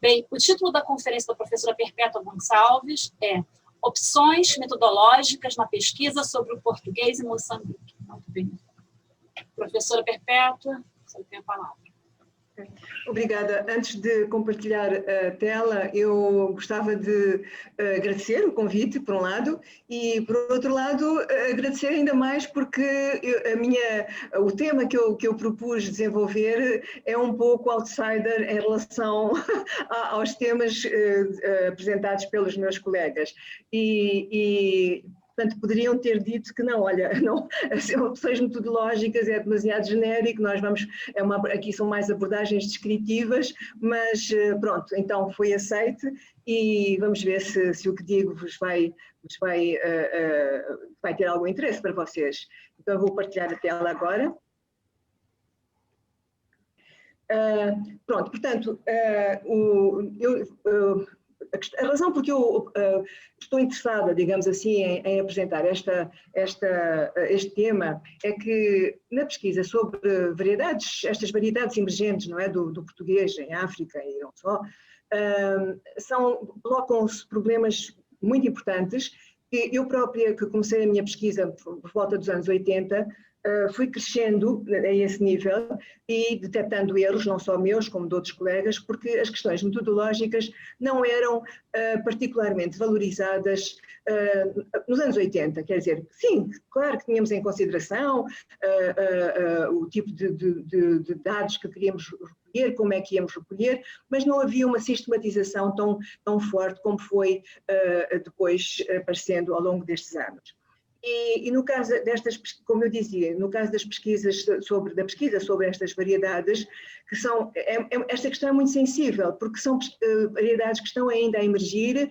Bem, o título da conferência da professora Perpétua Gonçalves é Opções metodológicas na pesquisa sobre o português em Moçambique. Muito bem. Professora Perpétua, você tem a palavra. Obrigada. Antes de compartilhar a tela, eu gostava de agradecer o convite, por um lado, e, por outro lado, agradecer ainda mais porque o tema que eu propus desenvolver é um pouco outsider em relação aos temas apresentados pelos meus colegas. Portanto, poderiam ter dito que não, olha, não, as opções metodológicas é demasiado genérico, aqui são mais abordagens descritivas, mas pronto, então foi aceite e vamos ver se o que digo vai ter algum interesse para vocês. Então eu vou partilhar a tela agora. Pronto, portanto, a razão porque eu estou interessada, digamos assim, em apresentar este tema é que na pesquisa sobre estas variedades emergentes, não é, do português em África e não só, colocam-se problemas muito importantes que eu própria, que comecei a minha pesquisa por volta dos anos 80, fui crescendo a esse nível e detectando erros, não só meus, como de outros colegas, porque as questões metodológicas não eram particularmente valorizadas nos anos 80. Quer dizer, sim, claro que tínhamos em consideração o tipo de dados que queríamos recolher, como é que íamos recolher, mas não havia uma sistematização tão forte como foi depois aparecendo ao longo destes anos. E no caso destas, como eu dizia, no caso das pesquisas da pesquisa sobre estas variedades, esta questão é muito sensível, porque são variedades que estão ainda a emergir,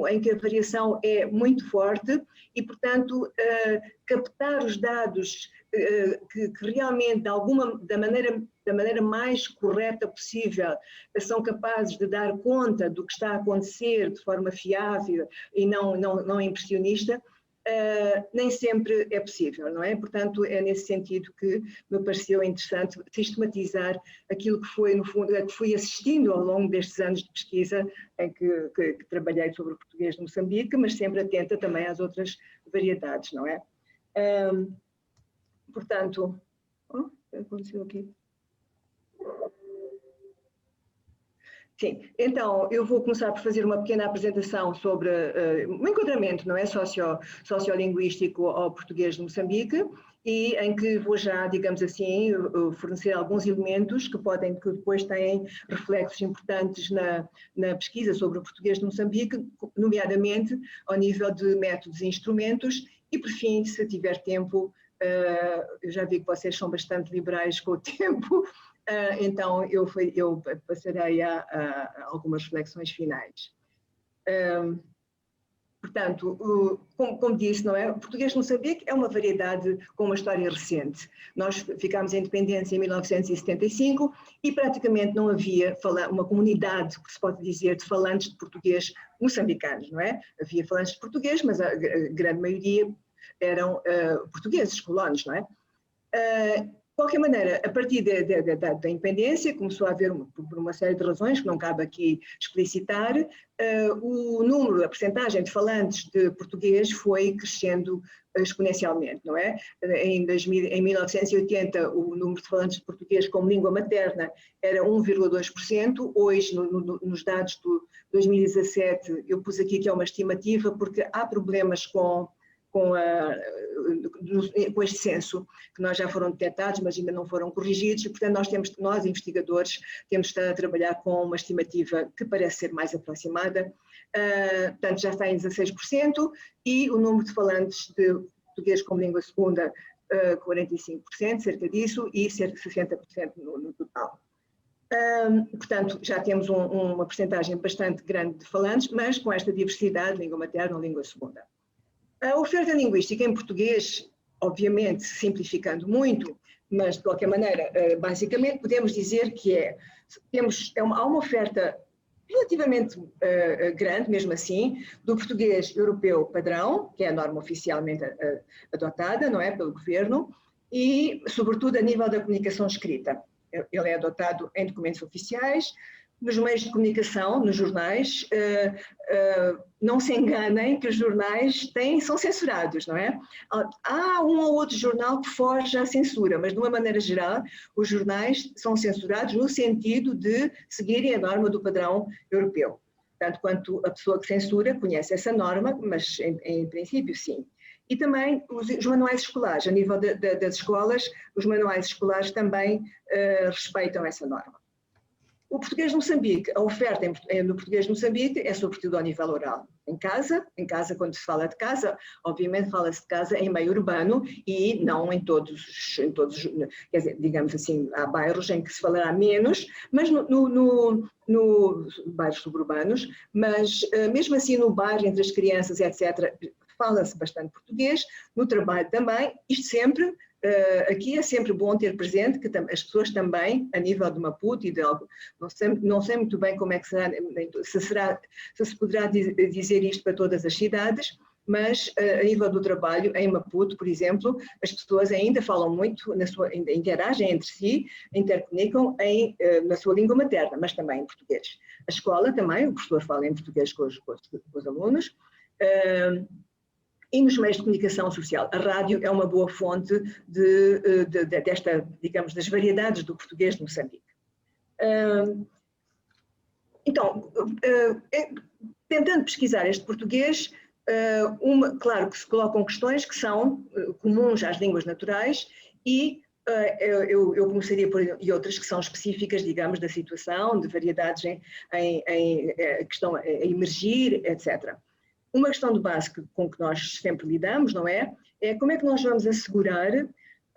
em que a variação é muito forte e, portanto, captar os dados que realmente, da maneira mais correta possível, são capazes de dar conta do que está a acontecer de forma fiável e não impressionista, nem sempre é possível, não é? Portanto, é nesse sentido que me pareceu interessante sistematizar aquilo que foi, no fundo, que fui assistindo ao longo destes anos de pesquisa em que trabalhei sobre o português de Moçambique, mas sempre atenta também às outras variedades, não é? Portanto, o que aconteceu aqui? Sim, então eu vou começar por fazer uma pequena apresentação sobre um enquadramento, não é, sociolinguístico ao português de Moçambique, e em que vou já, digamos assim, fornecer alguns elementos que depois têm reflexos importantes na pesquisa sobre o português de Moçambique, nomeadamente ao nível de métodos e instrumentos, e por fim, se tiver tempo, eu já vi que vocês são bastante liberais com o tempo, então eu passarei a algumas reflexões finais. Portanto, como disse, não é? O português de Moçambique é uma variedade com uma história recente. Nós ficámos em independência em 1975 e praticamente não havia uma comunidade, que se pode dizer, de falantes de português moçambicanos, não é? Havia falantes de português, mas a grande maioria eram portugueses, colonos, não é? De qualquer maneira, a partir da independência, começou a haver, por uma série de razões que não cabe aqui explicitar, o número, a percentagem de falantes de português foi crescendo exponencialmente, não é? Em 1980, o número de falantes de português como língua materna era 1,2%, hoje, nos dados de 2017, eu pus aqui que é uma estimativa, porque há problemas com este censo, que nós já foram detectados, mas ainda não foram corrigidos, e, portanto, nós investigadores, temos estado a trabalhar com uma estimativa que parece ser mais aproximada, portanto, já está em 16%, e o número de falantes de português como língua segunda, 45%, cerca disso, e cerca de 60% no total. Portanto, já temos uma percentagem bastante grande de falantes, mas com esta diversidade, língua materna ou língua segunda. A oferta linguística em português, obviamente simplificando muito, mas de qualquer maneira, basicamente podemos dizer que há uma oferta relativamente grande, mesmo assim, do português europeu padrão, que é a norma oficialmente adotada, não é, pelo governo, e sobretudo a nível da comunicação escrita. Ele é adotado em documentos oficiais, nos meios de comunicação, nos jornais, não se enganem que os jornais são censurados, não é? Há um ou outro jornal que foge à censura, mas de uma maneira geral os jornais são censurados no sentido de seguirem a norma do padrão europeu. Tanto quanto a pessoa que censura conhece essa norma, mas em princípio sim. E também os manuais escolares, a nível das escolas, os manuais escolares também respeitam essa norma. O português de Moçambique, a oferta no português de Moçambique é sobretudo ao nível oral. Em casa, quando se fala de casa, obviamente fala-se de casa em meio urbano e não em todos, quer dizer, digamos assim, há bairros em que se falará menos, mas no bairros suburbanos, mas mesmo assim no bairro, entre as crianças, etc., fala-se bastante português, no trabalho também, isto sempre. Aqui é sempre bom ter presente que as pessoas também, a nível de Maputo e de algo, não sei muito bem como é que será, se se poderá dizer isto para todas as cidades, mas a nível do trabalho, em Maputo, por exemplo, as pessoas ainda falam muito, interagem entre si, intercomunicam na sua língua materna, mas também em português. A escola também, o professor fala em português com os alunos. E nos meios de comunicação social. A rádio é uma boa fonte desta, digamos, das variedades do português de Moçambique. Então, tentando pesquisar este português, claro que se colocam questões que são comuns às línguas naturais e eu começaria por e outras que são específicas, digamos, da situação, de variedades que estão a emergir, etc. Uma questão de base com que nós sempre lidamos, não é? É como é que nós vamos assegurar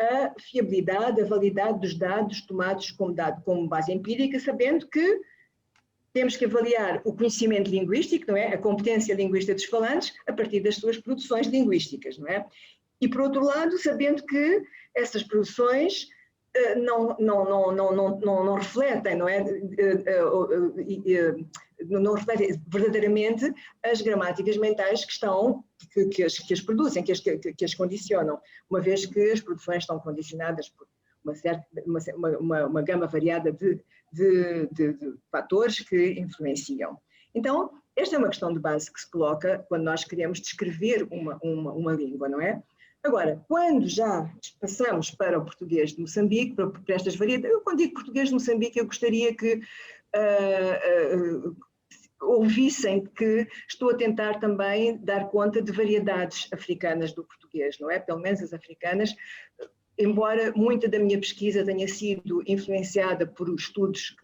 a fiabilidade, a validade dos dados tomados como base empírica, sabendo que temos que avaliar o conhecimento linguístico, não é? A competência linguística dos falantes a partir das suas produções linguísticas, não é? E, por outro lado, sabendo que essas produções não refletem, não é? Não refletem verdadeiramente as gramáticas mentais que as produzem, que as condicionam, uma vez que as produções estão condicionadas por uma gama variada de fatores que influenciam. Então, esta é uma questão de base que se coloca quando nós queremos descrever uma língua, não é? Agora, quando já passamos para o português de Moçambique, para estas variedades, quando digo português de Moçambique, eu gostaria que ouvissem que estou a tentar também dar conta de variedades africanas do português, não é? Pelo menos as africanas, embora muita da minha pesquisa tenha sido influenciada por estudos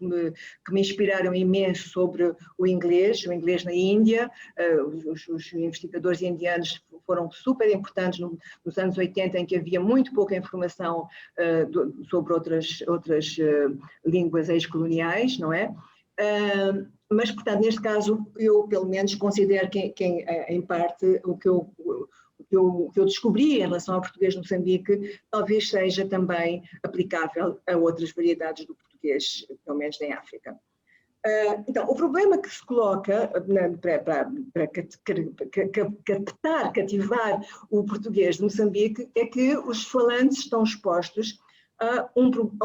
que me inspiraram imenso sobre o inglês na Índia, os investigadores indianos foram super importantes nos anos 80, em que havia muito pouca informação sobre outras línguas ex-coloniais, não é? Mas, portanto, neste caso, eu pelo menos considero que em parte, o que eu descobri em relação ao português de Moçambique talvez seja também aplicável a outras variedades do português, pelo menos em África. Então, o problema que se coloca para cativar o português de Moçambique é que os falantes estão expostos a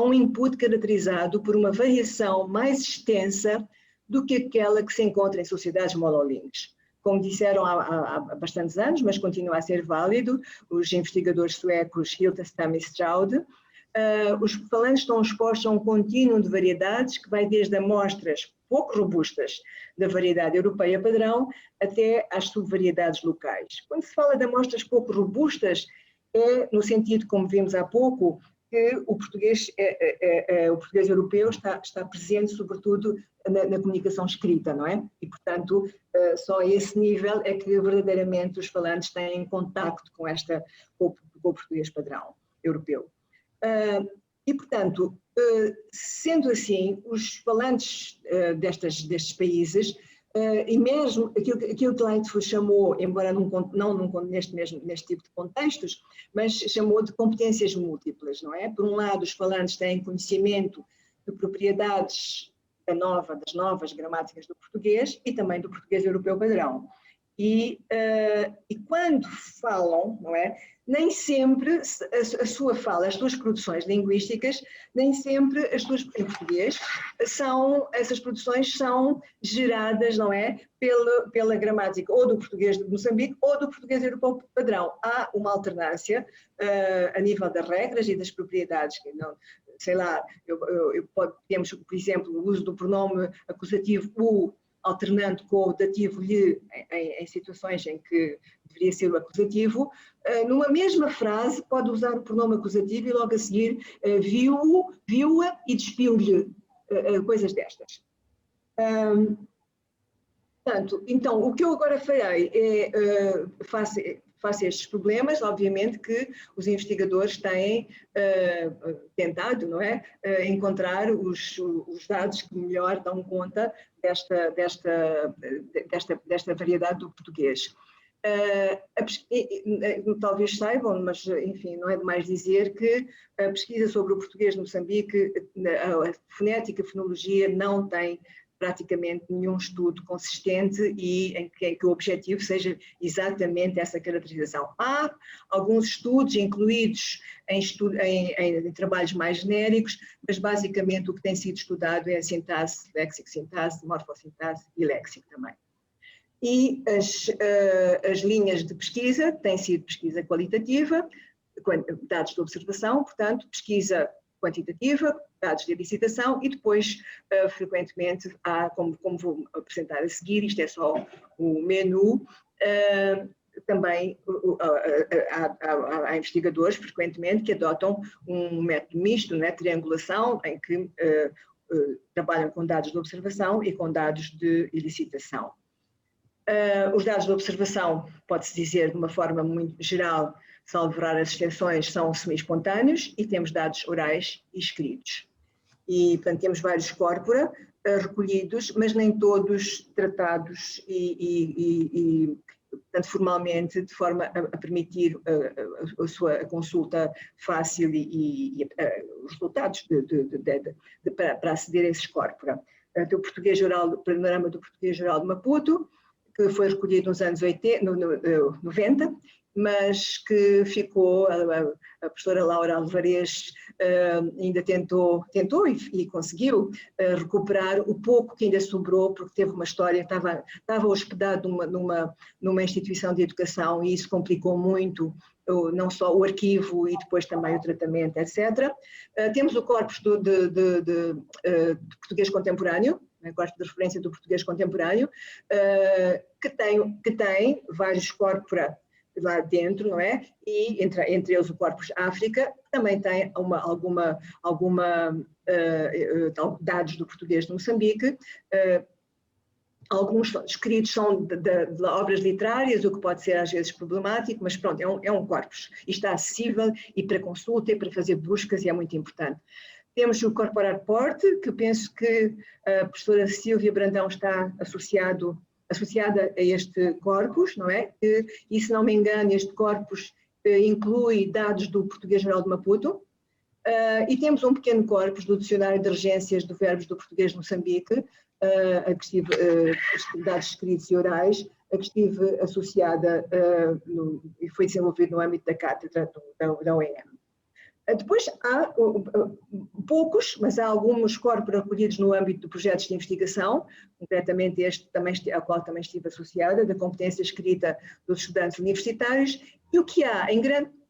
um input caracterizado por uma variação mais extensa do que aquela que se encontra em sociedades monolingues. Como disseram há bastantes anos, mas continua a ser válido, os investigadores suecos Hildestam e Straude, os falantes estão expostos a um contínuo de variedades que vai desde amostras pouco robustas da variedade europeia padrão até às subvariedades locais. Quando se fala de amostras pouco robustas, é no sentido, como vimos há pouco, que o português europeu está presente, sobretudo, na comunicação escrita, não é? E, portanto, só a esse nível é que verdadeiramente os falantes têm contacto com o português padrão europeu. E, portanto, sendo assim, os falantes destes países, e mesmo aquilo que Lightfoot chamou, embora neste tipo de contextos, mas chamou de competências múltiplas, não é? Por um lado, os falantes têm conhecimento de propriedades das novas gramáticas do português e também do português europeu padrão. E quando falam, não é? Nem sempre a sua fala, as suas produções linguísticas, nem sempre as suas em português, essas produções são geradas, não é? Pela gramática ou do português de Moçambique ou do português europeu padrão. Há uma alternância a nível das regras e das propriedades, que não, sei lá, temos, por exemplo, o uso do pronome acusativo o, alternando com o dativo lhe em situações em que deveria ser o acusativo, numa mesma frase pode usar o pronome acusativo e logo a seguir viu-a e despiu-lhe, coisas destas. Portanto, então, o que eu agora farei é, face a estes problemas, obviamente que os investigadores têm tentado, não é, encontrar os dados que melhor dão conta desta variedade do português. Talvez saibam, mas enfim, não é demais dizer que a pesquisa sobre o português de Moçambique, a fonética, a fonologia, não tem praticamente nenhum estudo consistente e em que o objetivo seja exatamente essa caracterização. Há alguns estudos incluídos em trabalhos mais genéricos, mas basicamente o que tem sido estudado é a sintaxe, léxico-sintaxe, morfossintaxe e léxico também. E as linhas de pesquisa têm sido pesquisa qualitativa, dados de observação, portanto, pesquisa quantitativa, dados de elicitação e depois, frequentemente, há, como vou apresentar a seguir, isto é só o menu, também há investigadores, frequentemente, que adotam um método misto, né, triangulação, em que trabalham com dados de observação e com dados de elicitação. Os dados de observação, pode-se dizer de uma forma muito geral, salvo raras exceções, são semi-espontâneos e temos dados orais e escritos. E, portanto, temos vários corpora recolhidos, mas nem todos tratados portanto, formalmente, de forma a permitir a sua consulta fácil e os resultados para aceder a esses corpora. O português geral, o panorama do português geral de Maputo, que foi recolhido nos anos 90, mas que ficou, a professora Laura Alvarez ainda tentou e conseguiu recuperar o pouco que ainda sobrou, porque teve uma história, estava hospedado numa instituição de educação e isso complicou muito não só o arquivo e depois também o tratamento, etc. Temos o corpus de português contemporâneo, o corpus de referência do português contemporâneo, que tem vários corpora lá dentro, não é? E entre eles o Corpus África, também tem dados do português de Moçambique, alguns escritos são de obras literárias, o que pode ser às vezes problemático, mas pronto, é um corpus e está acessível e para consulta e para fazer buscas e é muito importante. Temos o Corpora Report, que penso que a professora Silvia Brandão está associada a este corpus, não é? E se não me engano, este corpus inclui dados do Português Geral de Maputo, e temos um pequeno corpus do Dicionário de Regências de Verbos do Português de Moçambique, a que estive, dados escritos e orais, a que estive associada e foi desenvolvido no âmbito da cátedra da UEM. Depois há poucos, mas há alguns corpos recolhidos no âmbito de projetos de investigação, concretamente este ao qual também estive associada, da competência escrita dos estudantes universitários, e o que há em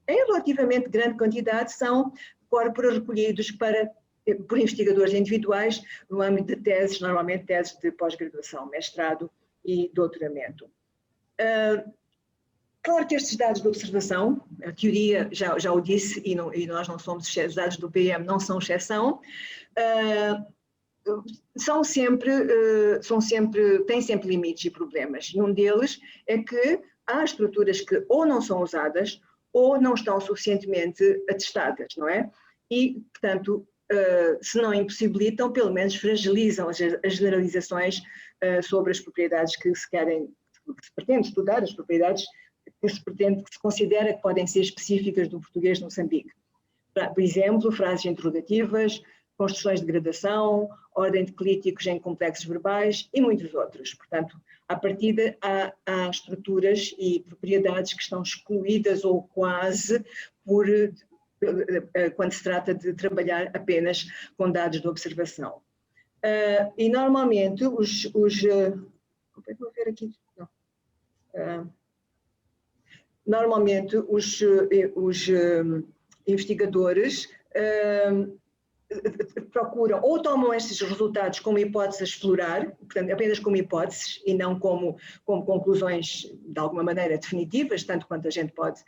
relativamente grande quantidade são corpos recolhidos por investigadores individuais no âmbito de teses, normalmente teses de pós-graduação, mestrado e doutoramento. Claro que estes dados de observação, a teoria já o disse, e nós não somos exceção, os dados do PM não são exceção, têm sempre limites e problemas. E um deles é que há estruturas que ou não são usadas ou não estão suficientemente atestadas, não é? E, portanto, se não impossibilitam, pelo menos fragilizam as generalizações sobre as propriedades que se pretende estudar, as propriedades que se considera que podem ser específicas do português de Moçambique. Por exemplo, frases interrogativas, construções de gradação, ordem de clíticos em complexos verbais e muitos outros. Portanto, à partida há estruturas e propriedades que estão excluídas ou quase quando se trata de trabalhar apenas com dados de observação. E normalmente vou ver aqui, não. Normalmente os investigadores procuram ou tomam estes resultados como hipóteses a explorar, portanto, apenas como hipóteses e não como conclusões de alguma maneira definitivas, tanto quanto a gente pode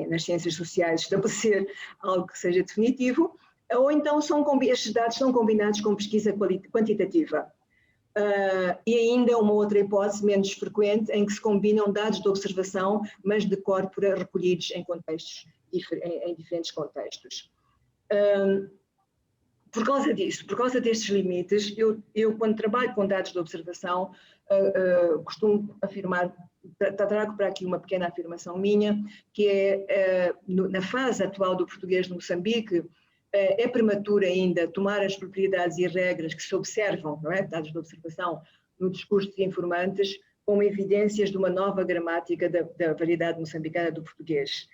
nas ciências sociais estabelecer algo que seja definitivo, ou então estes dados são combinados com pesquisa quantitativa. E ainda uma outra hipótese menos frequente em que se combinam dados de observação, mas de corpora recolhidos em diferentes contextos. Por causa disso, por causa destes limites, eu quando trabalho com dados de observação, costumo afirmar, trago para aqui uma pequena afirmação minha, que é, na fase atual do português de Moçambique, é prematuro ainda tomar as propriedades e regras que se observam, não é? Dados de observação, no discurso de informantes, como evidências de uma nova gramática da variedade moçambicana do português.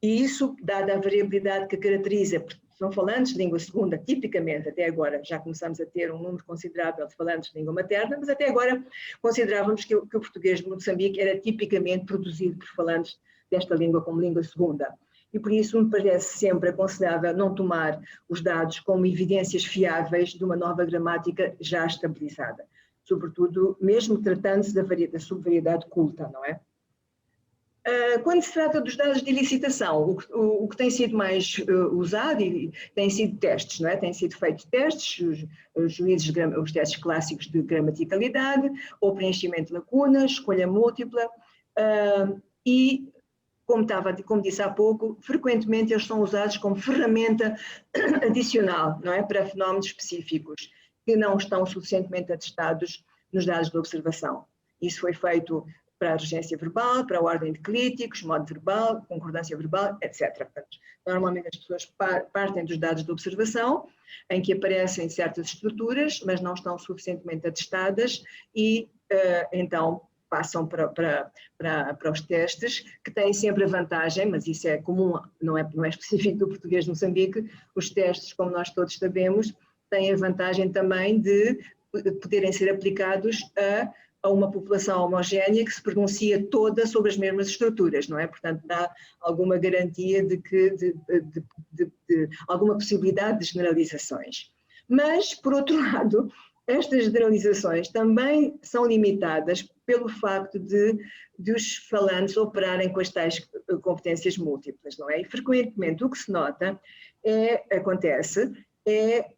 E isso, dada a variabilidade que caracteriza, são falantes de língua segunda, tipicamente, até agora, já começamos a ter um número considerável de falantes de língua materna, mas até agora considerávamos que o português de Moçambique era tipicamente produzido por falantes desta língua como língua segunda. E por isso me parece sempre aconselhável não tomar os dados como evidências fiáveis de uma nova gramática já estabilizada, sobretudo mesmo tratando-se da subvariedade culta, não é? Quando se trata dos dados de elicitação, o que tem sido mais usado tem sido testes, não é? Têm sido feitos testes, os testes clássicos de gramaticalidade, ou preenchimento de lacunas, escolha múltipla, e como disse há pouco, frequentemente eles são usados como ferramenta adicional, não é? Para fenómenos específicos que não estão suficientemente atestados nos dados de observação. Isso foi feito para a regência verbal, para a ordem de clíticos, modo verbal, concordância verbal, etc. Portanto, normalmente as pessoas partem dos dados de observação, em que aparecem certas estruturas, mas não estão suficientemente atestadas e, então, passam para os testes, que têm sempre a vantagem, mas isso é comum, não é específico do português de Moçambique, os testes, como nós todos sabemos, têm a vantagem também de poderem ser aplicados a uma população homogénea que se pronuncia toda sobre as mesmas estruturas, não é? Portanto, dá alguma garantia de alguma possibilidade de generalizações. Mas, por outro lado, estas generalizações também são limitadas pelo facto de os falantes operarem com as tais competências múltiplas, não é? E frequentemente o que se nota acontece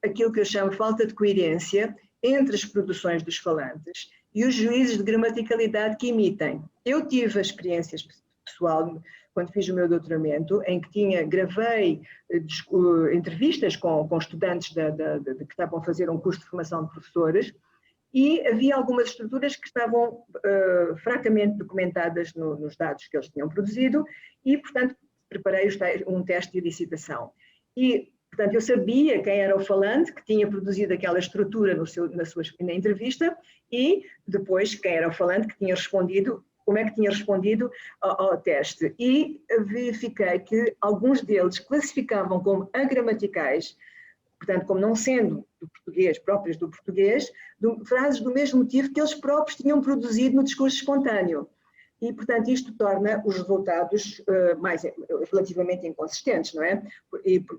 aquilo que eu chamo falta de coerência entre as produções dos falantes e os juízos de gramaticalidade que emitem. Eu tive a experiência pessoal, quando fiz o meu doutoramento, em que gravei entrevistas com estudantes que estavam a fazer um curso de formação de professores, e havia algumas estruturas que estavam fracamente documentadas nos dados que eles tinham produzido e, portanto, preparei um teste de elicitação. E, portanto, eu sabia quem era o falante que tinha produzido aquela estrutura na entrevista e depois quem era o falante que tinha respondido, como é que tinha respondido ao teste. E verifiquei que alguns deles classificavam como agramaticais, portanto, como não sendo do português, próprias do português, frases do mesmo motivo que eles próprios tinham produzido no discurso espontâneo. E, portanto, isto torna os resultados relativamente inconsistentes, não é?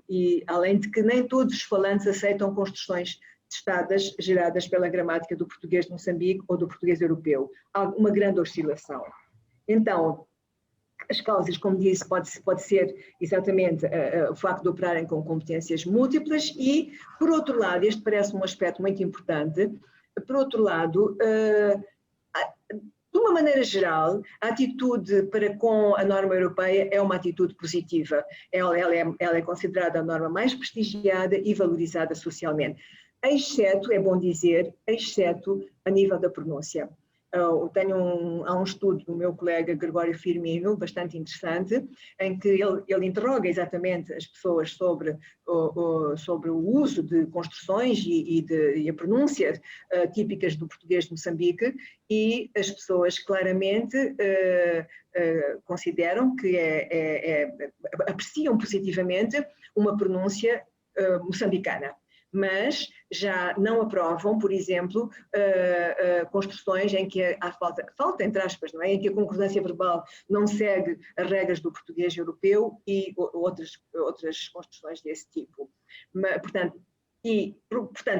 E além de que nem todos os falantes aceitam construções testadas, geradas pela gramática do português de Moçambique ou do português europeu. Há uma grande oscilação. Então, as causas, como disse, pode ser exatamente o facto de operarem com competências múltiplas e, por outro lado, este parece um aspecto muito importante, por outro lado, de uma maneira geral, a atitude para com a norma europeia é uma atitude positiva. Ela é considerada a norma mais prestigiada e valorizada socialmente, exceto, é bom dizer, exceto a nível da pronúncia. Há um estudo do meu colega Gregório Firmino, bastante interessante, em que ele interroga exatamente as pessoas sobre o uso de construções e a pronúncia típicas do português de Moçambique, e as pessoas claramente consideram que apreciam positivamente uma pronúncia moçambicana, mas já não aprovam, por exemplo, construções em que há falta entre aspas, não é? Em que a concordância verbal não segue as regras do português europeu e outras construções desse tipo. Portanto,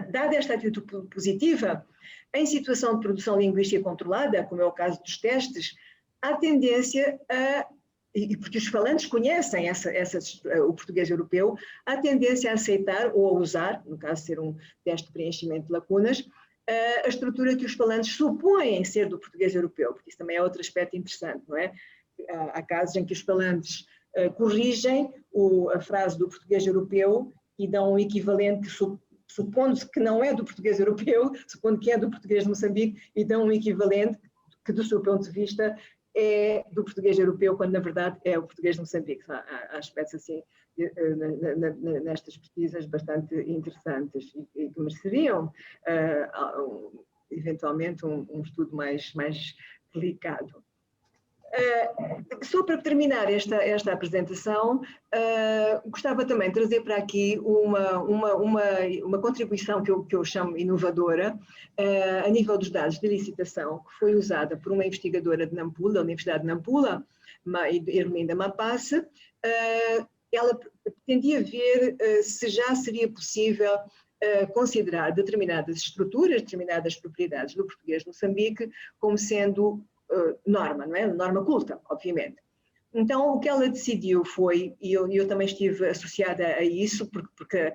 dada esta atitude positiva, em situação de produção linguística controlada, como é o caso dos testes, há tendência e porque os falantes conhecem o português europeu, há tendência a aceitar ou a usar, no caso de ser um teste de preenchimento de lacunas, a estrutura que os falantes supõem ser do português europeu, porque isso também é outro aspecto interessante, não é? Há casos em que os falantes corrigem a frase do português europeu e dão um equivalente que supondo-se que não é do português europeu, supondo que é do português de Moçambique, e dão um equivalente que, do seu ponto de vista, é do português europeu, quando na verdade é o português de Moçambique. Há aspectos assim nestas pesquisas bastante interessantes e que mereceriam eventualmente um estudo mais delicado. Só para terminar esta apresentação, gostava também de trazer para aqui uma contribuição que eu chamo inovadora, a nível dos dados de licitação, que foi usada por uma investigadora de Nampula, da Universidade de Nampula, Ermelinda Mapace. Ela pretendia ver se já seria possível considerar determinadas estruturas, determinadas propriedades do português de Moçambique como sendo norma, não é? Norma culta, obviamente. Então, o que ela decidiu foi, e eu também estive associada a isso, porque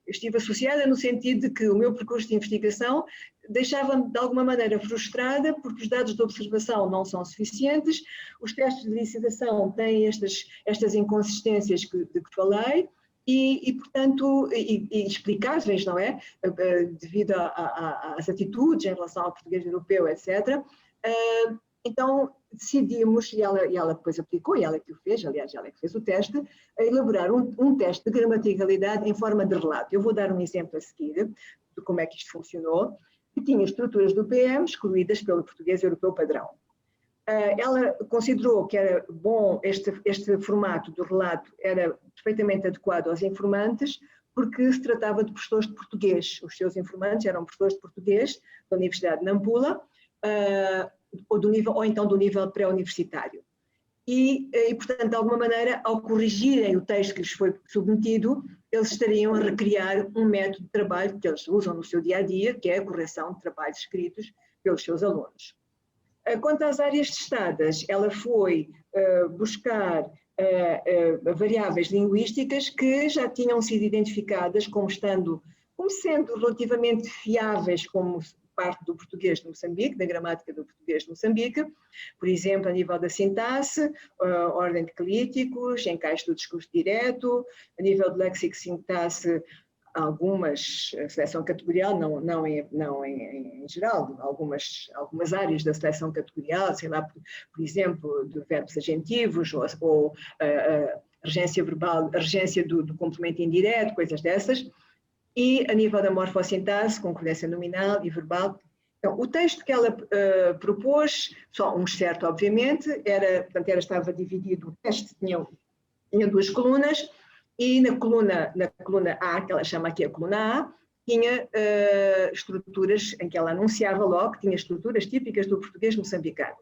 estive associada no sentido de que o meu percurso de investigação deixava-me de alguma maneira frustrada, porque os dados de observação não são suficientes, os testes de licitação têm estas inconsistências de que falei, e portanto, explicáveis, não é? Devido às atitudes em relação ao português europeu, etc. Então decidimos, e ela depois aplicou, e ela que o fez, aliás, ela que fez o teste, a elaborar um teste de gramaticalidade em forma de relato. Eu vou dar um exemplo a seguir de como é que isto funcionou, que tinha estruturas do PM excluídas pelo português europeu padrão. Ela considerou que era bom, este formato do relato era perfeitamente adequado aos informantes, porque se tratava de professores de português. Os seus informantes eram professores de português da Universidade de Nampula, ou então do nível pré-universitário. E, portanto, de alguma maneira, ao corrigirem o texto que lhes foi submetido, eles estariam a recriar um método de trabalho que eles usam no seu dia-a-dia, que é a correção de trabalhos escritos pelos seus alunos. Quanto às áreas testadas, ela foi buscar variáveis linguísticas que já tinham sido identificadas como sendo relativamente fiáveis como parte do português de Moçambique, da gramática do português de Moçambique, por exemplo, a nível da sintaxe, ordem de clíticos, encaixe do discurso direto, a nível de léxico-sintaxe, algumas, seleção categorial, não em geral, algumas áreas da seleção categorial, sei lá, por exemplo, de verbos agentivos ou regência verbal, a regência do complemento indireto, coisas dessas. E a nível da morfossintaxe, concordância nominal e verbal. Então, o texto que ela propôs, só um excerto, obviamente, estava dividido, o teste tinha duas colunas, e na coluna A, que ela chama aqui a coluna A, tinha estruturas em que ela anunciava logo que tinha estruturas típicas do português moçambicano,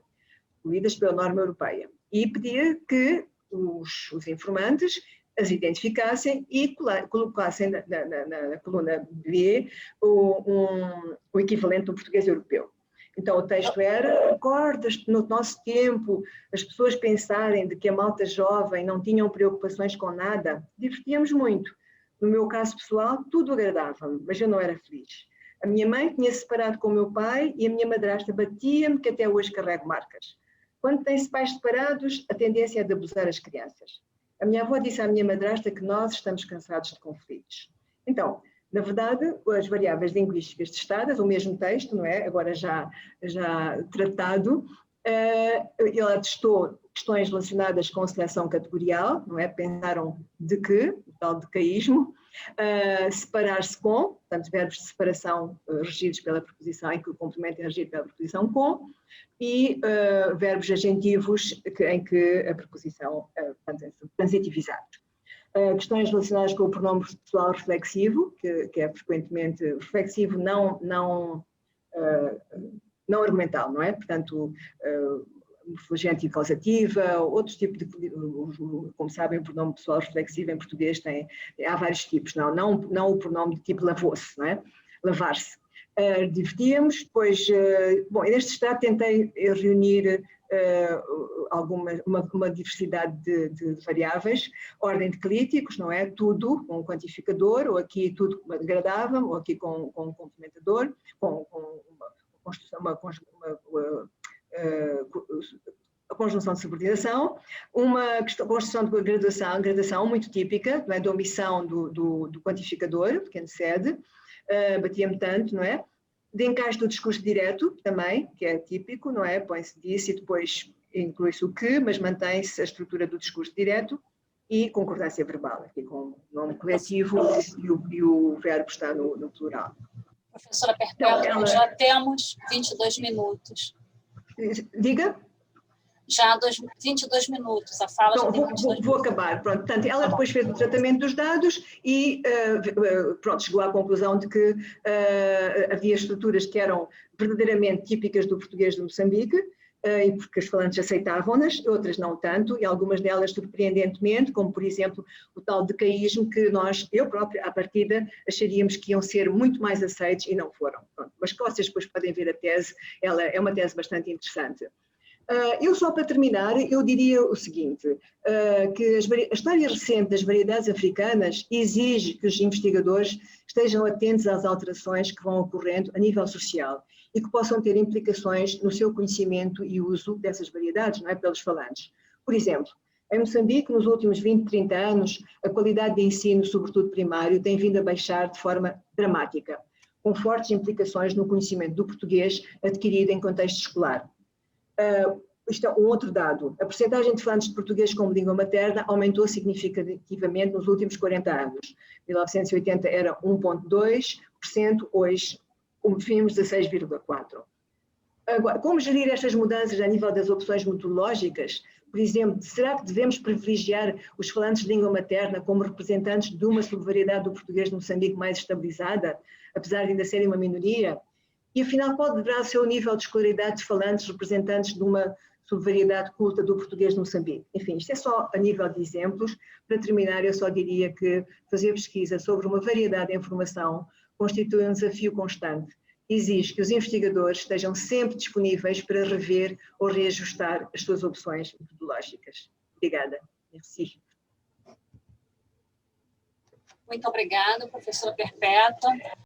incluídas pela norma europeia, e pedia que os informantes as identificassem e colocassem na coluna B o equivalente do português europeu. Então o texto era: recordas-te no nosso tempo as pessoas pensarem de que a malta jovem não tinham preocupações com nada? Divertíamos muito. No meu caso pessoal, tudo agradava-me, mas eu não era feliz. A minha mãe tinha-se separado com o meu pai e a minha madrasta batia-me, que até hoje carrego marcas. Quando tem-se pais separados, a tendência é de abusar as crianças. A minha avó disse à minha madrasta que nós estamos cansados de conflitos. Então, Na verdade, as variáveis linguísticas testadas, o mesmo texto, não é? Agora já tratado, ela testou questões relacionadas com seleção categorial, não é? Pensaram de que, o tal decaísmo, separar-se com, portanto, verbos de separação regidos pela preposição e que o complemento é regido pela preposição com, e verbos agentivos em que a preposição é transitivizada. Questões relacionadas com o pronome pessoal reflexivo, que é frequentemente reflexivo não argumental, não é? Portanto, morfologia anticausativa, outros tipos de, como sabem, o pronome pessoal reflexivo em português há vários tipos, não o pronome de tipo lavou-se, não é? Lavar-se. Divertíamos, depois, bom, neste estado tentei reunir uma diversidade de variáveis, ordem de críticos, não é? Tudo com um quantificador, ou aqui tudo agradável, ou aqui com um complementador, com a conjunção de subordinação, uma construção de gradação muito típica, não é? Da omissão do quantificador, pequeno sede, batia-me tanto, não é? De encaixe do discurso direto também, que é típico, não é? Põe-se disse e depois inclui-se o que, mas mantém-se a estrutura do discurso direto e concordância verbal, aqui com o nome coletivo e o verbo está no plural. Professora Perpétua, então, já temos 22 minutos. Diga? Já 22 minutos, a fala então, já tem 22 vou acabar. Pronto, portanto, ela depois fez o tratamento dos dados e pronto, chegou à conclusão de que havia estruturas que eram verdadeiramente típicas do português de Moçambique, e porque os falantes aceitavam-nas, outras não tanto, e algumas delas surpreendentemente, como por exemplo o tal decaísmo que eu própria, à partida, acharíamos que iam ser muito mais aceitos e não foram. Pronto, mas que vocês depois podem ver a tese, ela é uma tese bastante interessante. Eu só para terminar, eu diria o seguinte, que a história recente das variedades africanas exige que os investigadores estejam atentos às alterações que vão ocorrendo a nível social e que possam ter implicações no seu conhecimento e uso dessas variedades, não é, pelos falantes. Por exemplo, em Moçambique, nos últimos 20, 30 anos, a qualidade de ensino, sobretudo primário, tem vindo a baixar de forma dramática, com fortes implicações no conhecimento do português adquirido em contexto escolar. Isto é um outro dado. A percentagem de falantes de português como língua materna aumentou significativamente nos últimos 40 anos. Em 1980 era 1,2%, hoje vimos 16,4%. Agora, como gerir estas mudanças a nível das opções metodológicas? Por exemplo, será que devemos privilegiar os falantes de língua materna como representantes de uma subvariedade do português de Moçambique mais estabilizada, apesar de ainda serem uma minoria? E, afinal, qual deverá ser o nível de escolaridade de falantes representantes de uma subvariedade culta do português de Moçambique? Enfim, isto é só a nível de exemplos. Para terminar, eu só diria que fazer pesquisa sobre uma variedade de informação constitui um desafio constante. Exige que os investigadores estejam sempre disponíveis para rever ou reajustar as suas opções metodológicas. Obrigada. Merci. Muito obrigada, professora Perpétua.